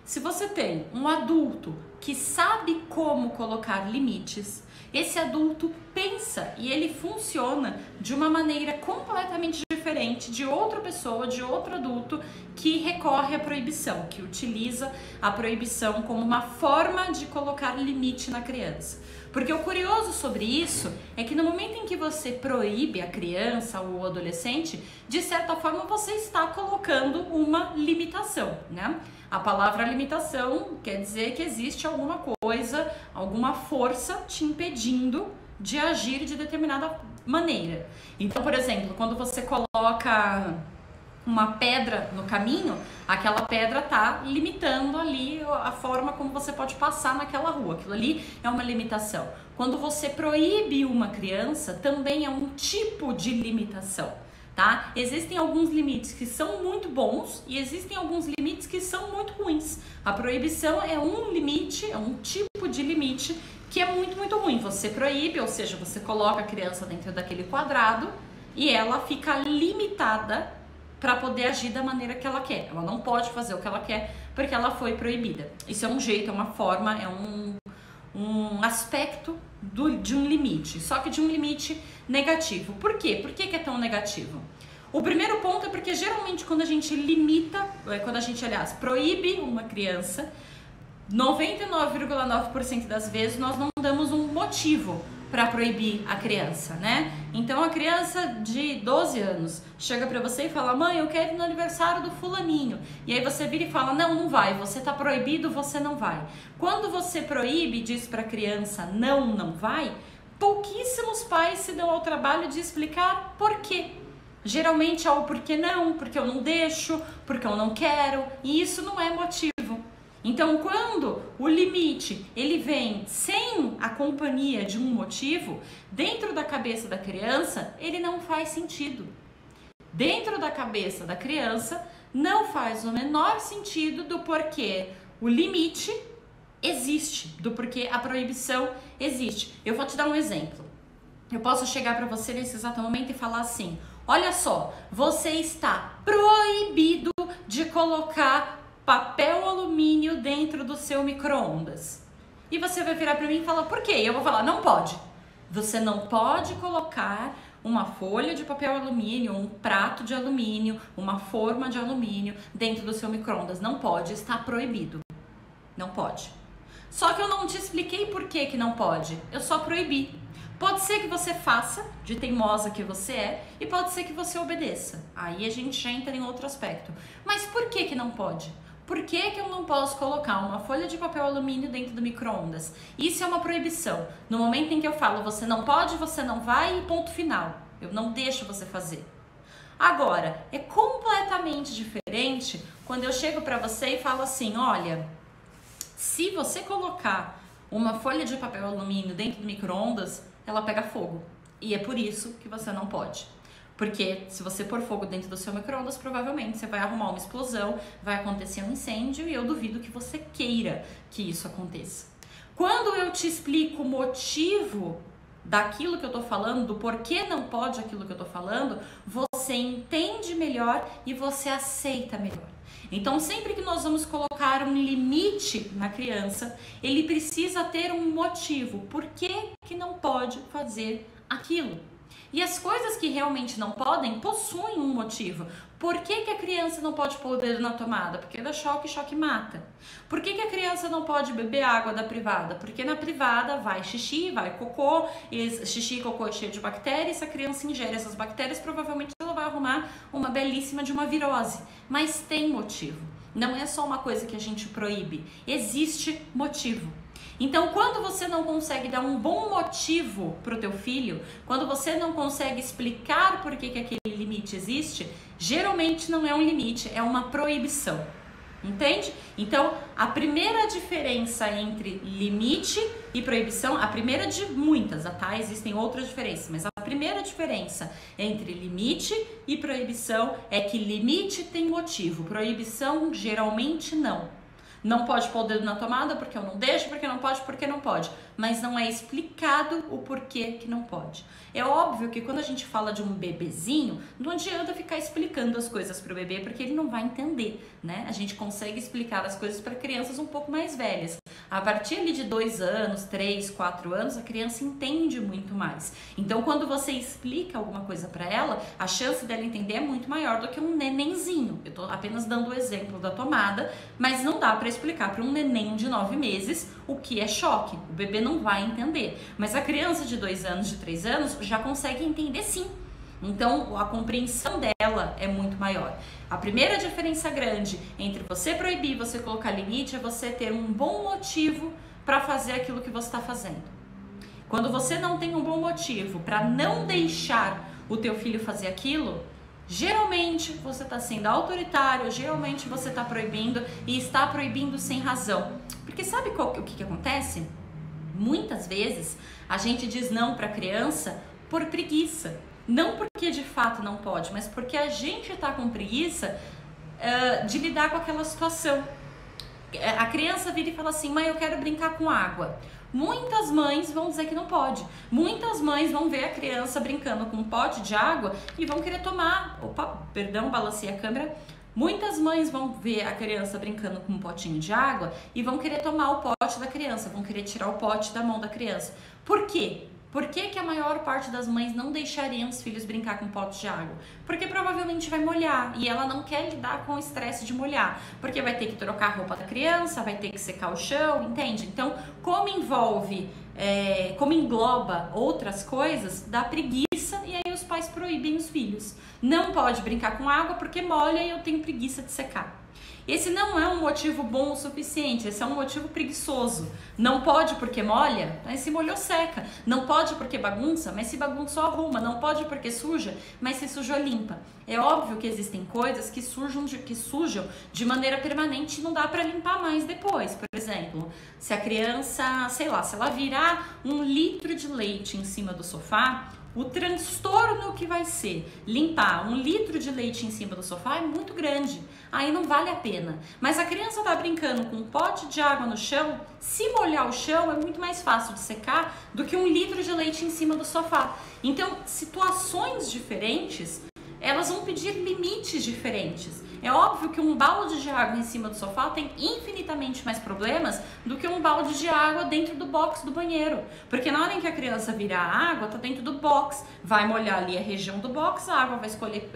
Se você tem um adulto que sabe como colocar limites, esse adulto pensa e ele funciona de uma maneira completamente diferente de outra pessoa, de outro adulto que recorre à proibição, que utiliza a proibição como uma forma de colocar limite na criança. Porque o curioso sobre isso é que no momento em que você proíbe a criança ou o adolescente, de certa forma você está colocando uma limitação, né? A palavra limitação quer dizer que existe alguma coisa, alguma força te impedindo de agir de determinada maneira. Então, por exemplo, quando você coloca uma pedra no caminho, aquela pedra tá limitando ali a forma como você pode passar naquela rua. Aquilo ali é uma limitação. Quando você proíbe uma criança, também é um tipo de limitação, tá? Existem alguns limites que são muito bons e existem alguns limites que são muito ruins. A proibição é um limite, é um tipo de limite que é muito, muito ruim. Você proíbe, ou seja, você coloca a criança dentro daquele quadrado e ela fica limitada para poder agir da maneira que ela quer. Ela não pode fazer o que ela quer porque ela foi proibida. Isso é um jeito, é uma forma, é um aspecto de um limite, só que de um limite negativo. Por quê? Por que é tão negativo? O primeiro ponto é porque geralmente quando a gente limita, quando a gente, aliás, proíbe uma criança, 99,9% das vezes nós não damos um motivo para proibir a criança, né? Então a criança de 12 anos chega para você e fala: mãe, eu quero ir no aniversário do fulaninho. E aí você vira e fala: não, não vai, você tá proibido, você não vai. Quando você proíbe e diz para a criança não, não vai, pouquíssimos pais se dão ao trabalho de explicar por quê. Geralmente é o porquê não, porque eu não deixo, porque eu não quero, e isso não é motivo. Então, quando o limite ele vem sem a companhia de um motivo, dentro da cabeça da criança, ele não faz sentido. Dentro da cabeça da criança, não faz o menor sentido do porquê o limite existe, do porquê a proibição existe. Eu vou te dar um exemplo. Eu posso chegar para você nesse exato momento e falar assim: olha só, você está proibido de colocar papel alumínio dentro do seu micro-ondas. E você vai virar para mim e falar: por quê? E eu vou falar: não pode. Você não pode colocar uma folha de papel alumínio, um prato de alumínio, uma forma de alumínio dentro do seu micro-ondas. Não pode, está proibido. Não pode. Só que eu não te expliquei por que não pode. Eu só proibi. Pode ser que você faça, de teimosa que você é, e pode ser que você obedeça. Aí a gente já entra em outro aspecto. Mas por que não pode? Por que eu não posso colocar uma folha de papel alumínio dentro do micro-ondas? Isso é uma proibição. No momento em que eu falo você não pode, você não vai e ponto final. Eu não deixo você fazer. Agora, é completamente diferente quando eu chego para você e falo assim: olha, se você colocar uma folha de papel alumínio dentro do micro-ondas, ela pega fogo. E é por isso que você não pode. Porque se você pôr fogo dentro do seu micro-ondas, provavelmente você vai arrumar uma explosão, vai acontecer um incêndio e eu duvido que você queira que isso aconteça. Quando eu te explico o motivo daquilo que eu tô falando, do porquê não pode aquilo que eu tô falando, você entende melhor e você aceita melhor. Então, sempre que nós vamos colocar um limite na criança, ele precisa ter um motivo. Por que não pode fazer aquilo? E as coisas que realmente não podem possuem um motivo. Por que a criança não pode pôr o dedo na tomada? Porque dá choque, choque mata. Por que a criança não pode beber água da privada? Porque na privada vai xixi, vai cocô, e xixi e cocô é cheio de bactérias. Se a criança ingere essas bactérias, provavelmente ela vai arrumar uma belíssima de uma virose. Mas tem motivo. Não é só uma coisa que a gente proíbe. Existe motivo. Então, quando você não consegue dar um bom motivo para o teu filho, quando você não consegue explicar por que aquele limite existe, geralmente não é um limite, é uma proibição. Entende? Então, a primeira diferença entre limite e proibição, a primeira de muitas, tá? Existem outras diferenças, mas a primeira diferença entre limite e proibição é que limite tem motivo, proibição geralmente não. Não pode pôr o dedo na tomada porque eu não deixo, porque não pode, porque não pode. Mas não é explicado o porquê que não pode. É óbvio que quando a gente fala de um bebezinho, não adianta ficar explicando as coisas para o bebê porque ele não vai entender, né? A gente consegue explicar as coisas para crianças um pouco mais velhas. A partir ali de 2 anos, 3, 4 anos, a criança entende muito mais. Então, quando você explica alguma coisa para ela, a chance dela entender é muito maior do que um nenenzinho. Eu tô apenas dando o exemplo da tomada, mas não dá para explicar para um neném de 9 meses o que é choque. O bebê não vai entender. Mas a criança de 2 anos, de 3 anos, já consegue entender sim. Então, a compreensão dela é muito maior. A primeira diferença grande entre você proibir e você colocar limite é você ter um bom motivo para fazer aquilo que você está fazendo. Quando você não tem um bom motivo para não deixar o teu filho fazer aquilo, geralmente você está sendo autoritário, geralmente você está proibindo e está proibindo sem razão. Porque sabe o que acontece? Muitas vezes a gente diz não para a criança por preguiça. Não porque de fato não pode, mas porque a gente está com preguiça de lidar com aquela situação. A criança vira e fala assim, mãe, eu quero brincar com água. Muitas mães vão dizer que não pode. Muitas mães vão ver a criança brincando com um pote de água e vão querer tomar. Opa, perdão, balancei a câmera. Muitas mães vão ver a criança brincando com um potinho de água e vão querer tomar o pote da criança, vão querer tirar o pote da mão da criança. Por quê? Por que a maior parte das mães não deixariam os filhos brincar com potes de água? Porque provavelmente vai molhar e ela não quer lidar com o estresse de molhar, porque vai ter que trocar a roupa da criança, vai ter que secar o chão, entende? Então, como engloba outras coisas, dá preguiça e aí os pais proíbem os filhos. Não pode brincar com água porque molha e eu tenho preguiça de secar. Esse não é um motivo bom o suficiente, esse é um motivo preguiçoso. Não pode porque molha, mas se molhou seca. Não pode porque bagunça, mas se bagunçou arruma. Não pode porque suja, mas se sujou limpa. É óbvio que existem coisas que sujam de maneira permanente e não dá para limpar mais depois. Por exemplo, se a criança, sei lá, se ela virar 1 litro de leite em cima do sofá, o transtorno que vai ser limpar 1 litro de leite em cima do sofá é muito grande, aí não vale a pena. Mas a criança tá brincando com um pote de água no chão, se molhar o chão é muito mais fácil de secar do que 1 litro de leite em cima do sofá. Então, situações diferentes, elas vão pedir limites diferentes. É óbvio que um balde de água em cima do sofá tem infinitamente mais problemas do que um balde de água dentro do box do banheiro. Porque na hora em que a criança virar a água, tá dentro do box, vai molhar ali a região do box, a água vai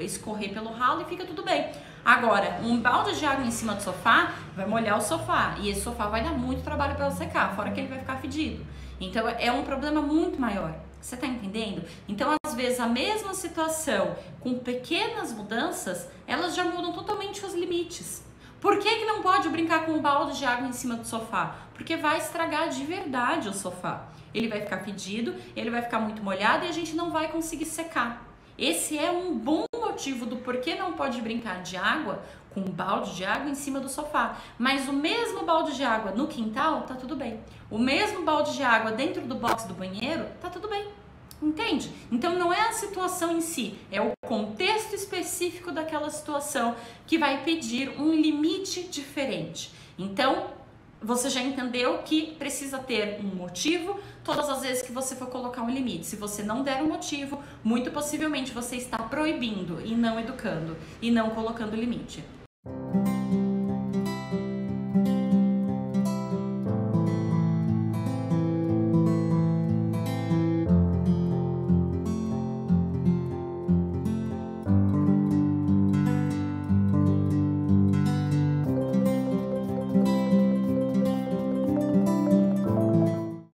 escorrer pelo ralo e fica tudo bem. Agora, um balde de água em cima do sofá vai molhar o sofá e esse sofá vai dar muito trabalho para secar, fora que ele vai ficar fedido. Então é um problema muito maior. Você tá entendendo? Então, às vezes, a mesma situação, com pequenas mudanças, elas já mudam totalmente os limites. Por que não pode brincar com um balde de água em cima do sofá? Porque vai estragar de verdade o sofá. Ele vai ficar fedido, ele vai ficar muito molhado e a gente não vai conseguir secar. Esse é um bom motivo do porquê não pode brincar de água com um balde de água em cima do sofá. Mas o mesmo balde de água no quintal, tá tudo bem. O mesmo balde de água dentro do box do banheiro, tá tudo bem. Entende? Então não é a situação em si, é o contexto específico daquela situação que vai pedir um limite diferente. Então, você já entendeu que precisa ter um motivo todas as vezes que você for colocar um limite. Se você não der um motivo, muito possivelmente você está proibindo e não educando e não colocando limite.